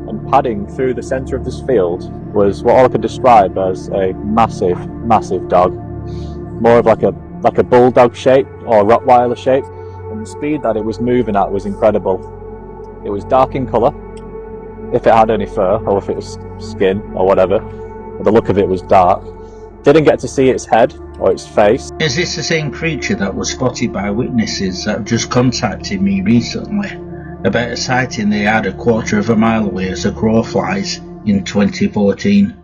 and padding through the centre of this field was what I could describe as a massive, massive dog. More of like a bulldog shape or Rottweiler shape, and the speed that it was moving at was incredible. It was dark in colour, if it had any fur, or if it was skin, or whatever. The look of it was dark. Didn't get to see its head, or its face. Is this the same creature that was spotted by witnesses that have just contacted me recently about a sighting they had a quarter of a mile away as a crow flies in 2014?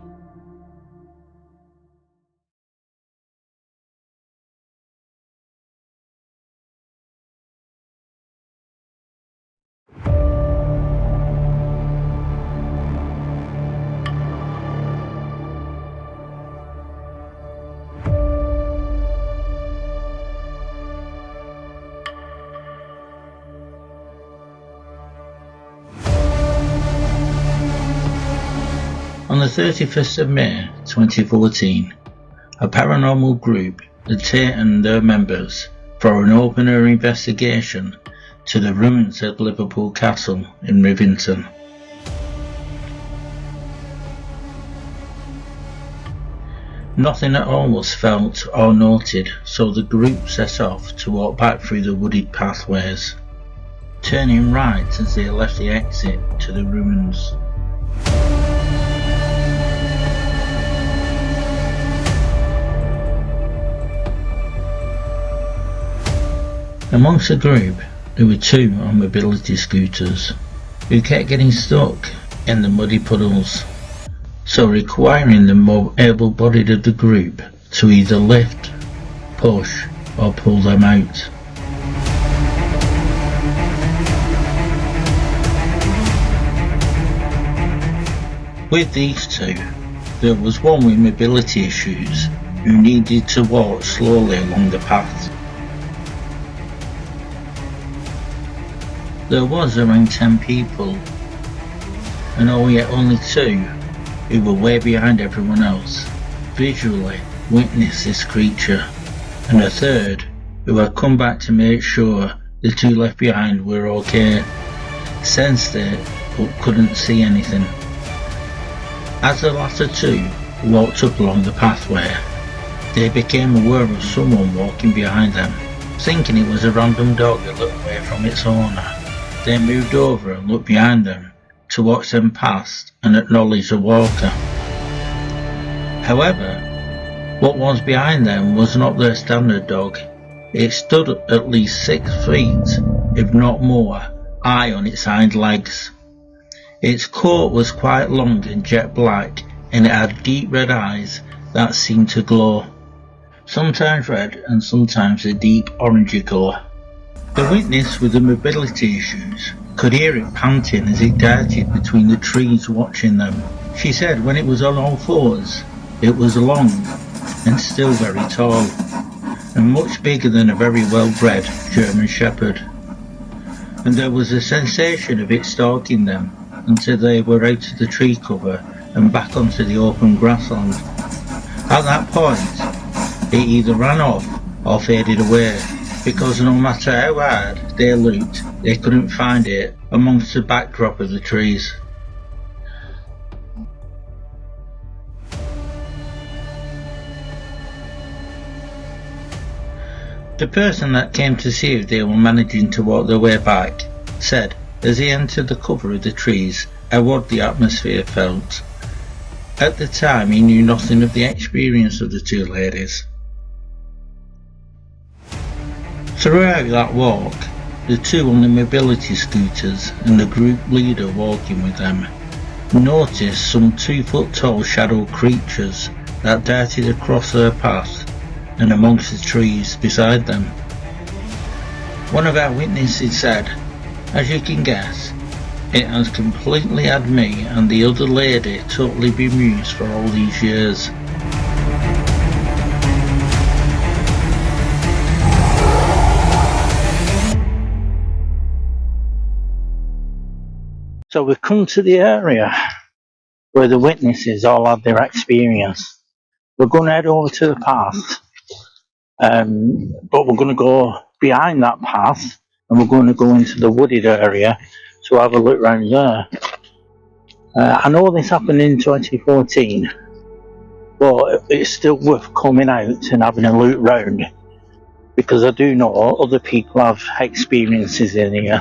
On the 31st of May 2014, a paranormal group had taken their members for an open-air investigation to the ruins of Liverpool Castle in Rivington. Nothing at all was felt or noted, so the group set off to walk back through the wooded pathways, turning right as they left the exit to the ruins. Amongst the group, there were two on mobility scooters who kept getting stuck in the muddy puddles, so requiring the more able-bodied of the group to either lift, push or pull them out. With these two, there was one with mobility issues who needed to walk slowly along the path. There was around 10 people, and only two who were way behind everyone else visually witnessed this creature, and a third who had come back to make sure the two left behind were okay, sensed it but couldn't see anything. As the latter two walked up along the pathway, they became aware of someone walking behind them. Thinking it was a random dog a little way from its owner, they moved over and looked behind them to watch them pass and acknowledge the walker. However, what was behind them was not their standard dog. It stood at least 6 feet, if not more, high on its hind legs. Its coat was quite long and jet black, and it had deep red eyes that seemed to glow, sometimes red and sometimes a deep orangey colour. The witness with the mobility issues could hear it panting as it darted between the trees watching them. She said when it was on all fours, it was long and still very tall, and much bigger than a very well-bred German Shepherd. And there was a sensation of it stalking them until they were out of the tree cover and back onto the open grassland. At that point, it either ran off or faded away, because no matter how hard they looked, they couldn't find it amongst the backdrop of the trees. The person that came to see if they were managing to walk their way back said, as he entered the cover of the trees, how odd the atmosphere felt. At the time he knew nothing of the experience of the two ladies. Throughout that walk, the two on the mobility scooters and the group leader walking with them noticed some 2-foot-tall shadow creatures that darted across their path and amongst the trees beside them. One of our witnesses said, "As you can guess, it has completely had me and the other lady totally bemused for all these years." So we've come to the area where the witnesses all had their experience. We're going to head over to the path, but we're going to go behind that path and we're going to go into the wooded area to have a look round there. I know this happened in 2014, but it's still worth coming out and having a look round, because I do know other people have experiences in here.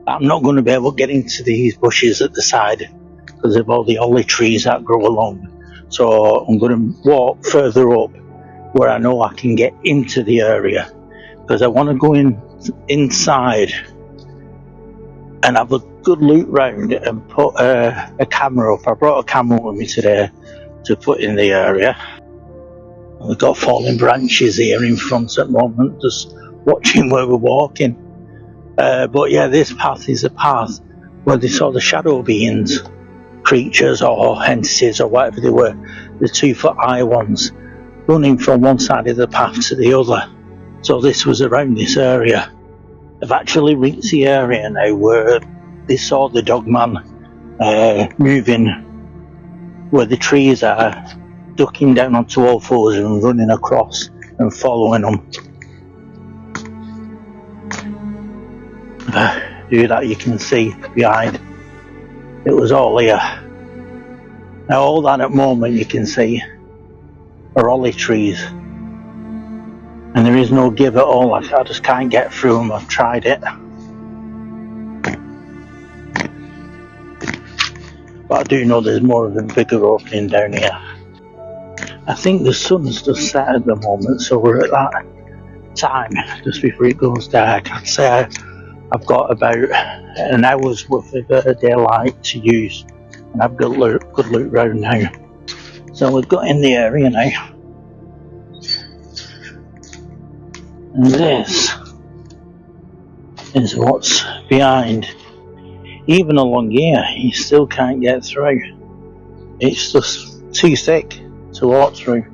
I'm not going to be able to get into these bushes at the side because of all the holly trees that grow along. So I'm going to walk further up where I know I can get into the area, because I want to go inside and have a good look round and put a camera up. I brought a camera with me today to put in the area. We've got falling branches here in front at the moment, just watching where we're walking. But yeah, this path is a path where they saw the shadow beings, creatures or entities or whatever they were, the 2 foot high ones, running from one side of the path to the other. So this was around this area. I've actually reached the area now where they saw the Dogman moving, where the trees are, ducking down onto all fours and running across and following them. Do that, you can see behind. It was all here. Now all that at the moment you can see are holly trees, and there is no give at all. I just can't get through them. I've tried it, but I do know there's more of a bigger opening down here. I think the sun's just set at the moment, so we're at that time just before it goes dark. I'd say I've got about an hour's worth of daylight to use, and I've got good look round now. So we've got in the area now, and this is what's behind. Even along here, you still can't get through. It's just too thick to walk through.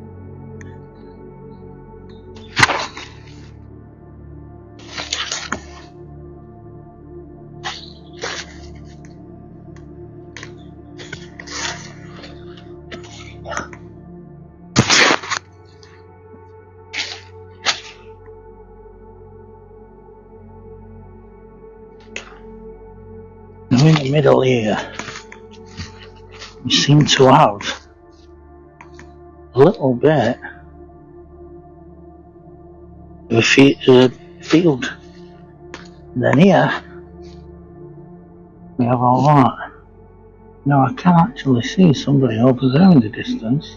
Now in the middle here, we seem to have a little bit of a field. And then here, we have all that. Now I can actually see somebody over there in the distance.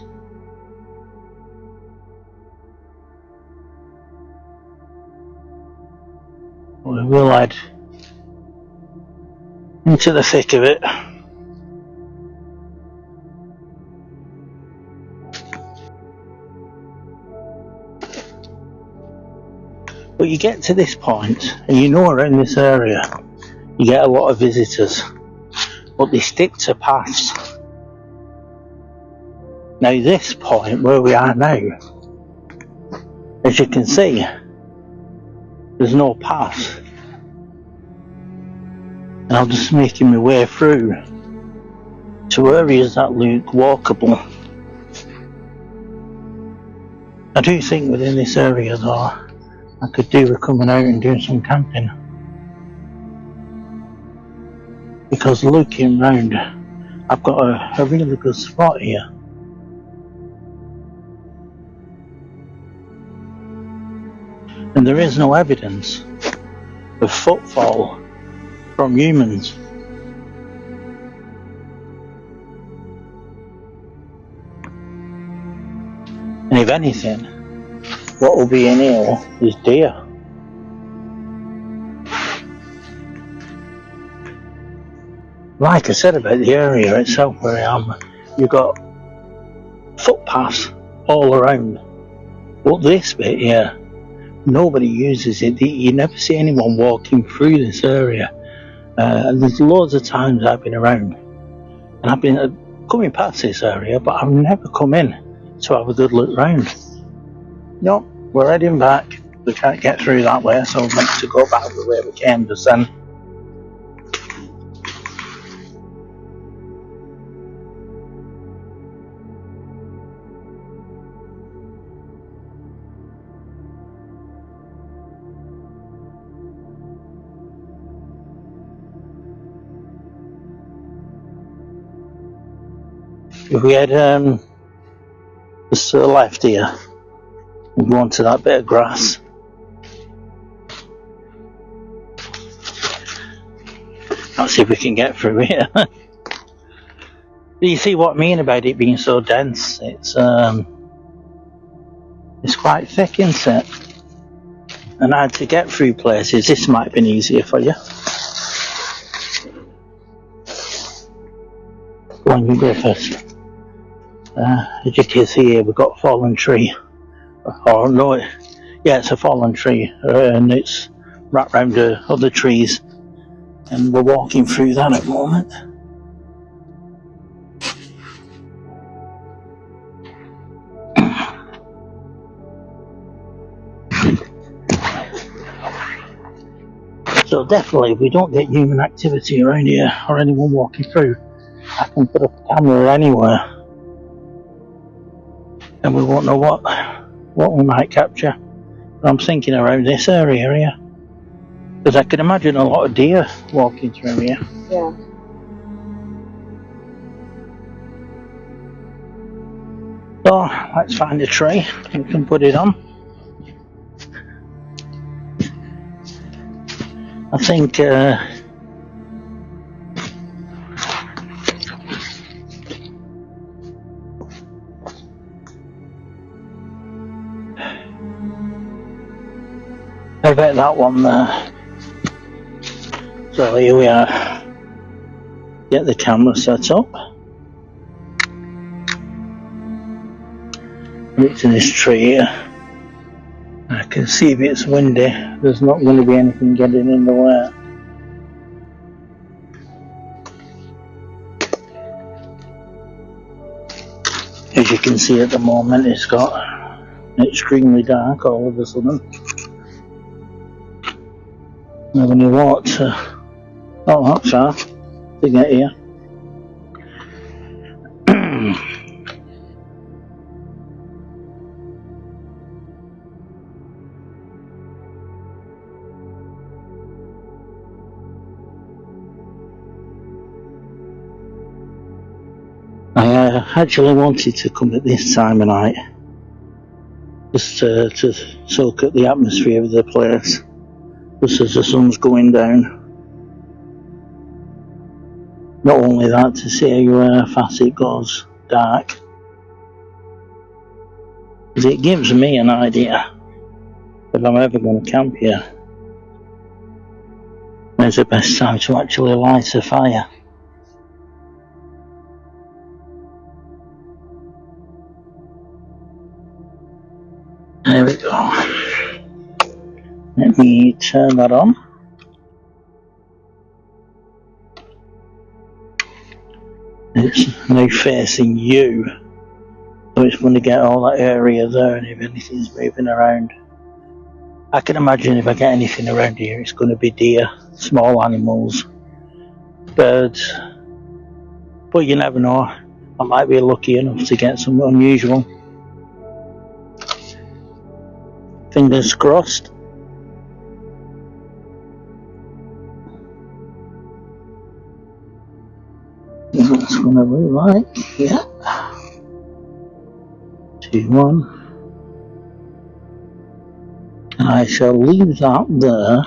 But we will head into the thick of it. But you get to this point, and you know around this area, you get a lot of visitors, but they stick to paths. Now this point where we are now, as you can see, there's no path. And I'm just making my way through to areas that look walkable. I do think within this area though, I could do with coming out and doing some camping. Because looking round, I've got a really good spot here. And there is no evidence of footfall from humans. And if anything, what will be in here is deer. Like I said about the area itself where I am, you've got footpaths all around. But this bit here, nobody uses it. You never see anyone walking through this area. And there's loads of times I've been around, and I've been coming past this area, but I've never come in to have a good look round. No, we're heading back. We can't get through that way, so we're meant to go back the way we came just then. If we had just to the left here, we'll go on to that bit of grass. Let's see if we can get through here. You see what I mean about it being so dense? It's quite thick, isn't it? And I had to get through places. This might have been easier for you. Go on, you go first. As you can see here, we've got a fallen tree. Oh no, yeah, it's a fallen tree, and it's wrapped around the other trees. And we're walking through that at the moment. So definitely, if we don't get human activity around here or anyone walking through, I can put up a camera anywhere, and we won't know what we might capture. But I'm thinking around this area here, because I can imagine a lot of deer walking through here. Yeah. So let's find a tree we can put it on. I think I bet that one there. So here we are. Get the camera set up. Look to this tree here. I can see if it's windy, there's not going to be anything getting in the way. As you can see at the moment, it's got extremely dark all of a sudden. Now when you walk not that far to get here. I actually wanted to come at this time of night, just to soak up the atmosphere of the place, just as the sun's going down. Not only that, to see how fast it goes dark, because it gives me an idea if I'm ever going to camp here. When's the best time to actually light a fire? There we go. Let me turn that on. It's now facing you, so it's going to get all that area there, and if anything's moving around, I can imagine if I get anything around here, it's going to be deer, small animals, birds, but you never know, I might be lucky enough to get something unusual. Fingers crossed. That's gonna look like, yeah. 2, 1. And I shall leave that there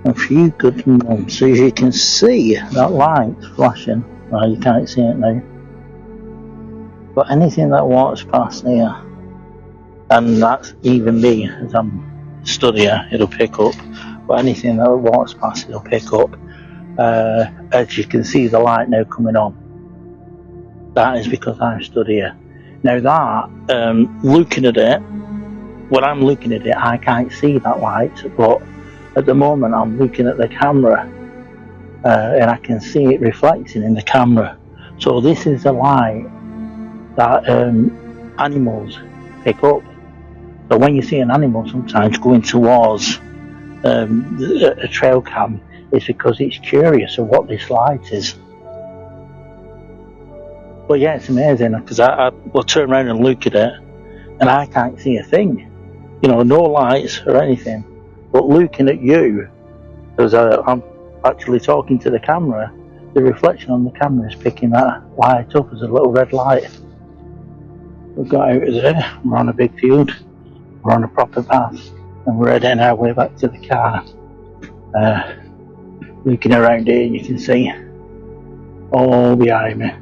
a few good months. So as you can see, that light flashing. Well, you can't see it now. But anything that walks past here, and that's even me as I'm stood here, it'll pick up. But anything that walks past, it'll pick up. As you can see, the light now coming on. That is because I'm stood here. Now that, looking at it, when I'm looking at it, I can't see that light, but at the moment I'm looking at the camera, and I can see it reflecting in the camera. So this is the light that animals pick up. So when you see an animal sometimes going towards a trail cam, it's because it's curious of what this light is. But yeah, it's amazing, because I will turn around and look at it and I can't see a thing. You know, no lights or anything. But looking at you, because I'm actually talking to the camera, the reflection on the camera is picking that light up as a little red light. We've got out of there, we're on a big field, we're on a proper path, and we're heading our way back to the car. Looking around here, you can see all behind me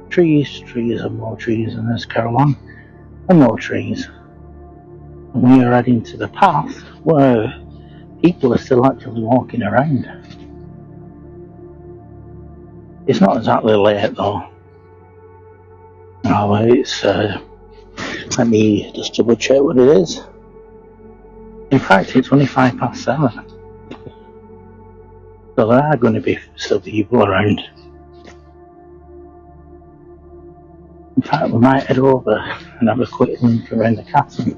trees and more trees, and there's Caroline and more trees. And we are heading to the path where people are still actually walking around. It's not exactly late though. No, it's let me just double check what it is. In fact, it's only 7:05. So there are going to be still people around. In fact, we might head over and have a quick look around the castle.